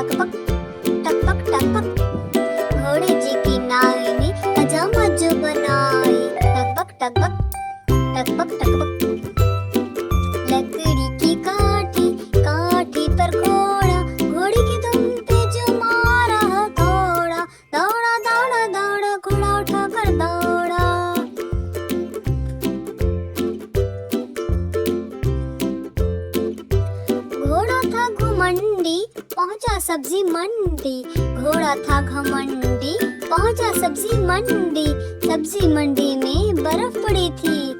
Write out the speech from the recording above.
टकपक टकपक टकपक। घोड़े जी की नाई ने हजामत जो बनाई, टकपक टकपक टकपक टकपक। लकड़ी की काठी काठी पर घोड़ा, घोड़े की दुम पे जो मारा हथौड़ा, दौड़ा दौड़ा दौड़ा घोड़ा उठा कर दौड़ा। घोड़ा था घुमंडी पहुंचा सब्जी मंडी, घोड़ा था घमंडी पहुंचा सब्जी मंडी। सब्जी मंडी में बर्फ पड़ी थी,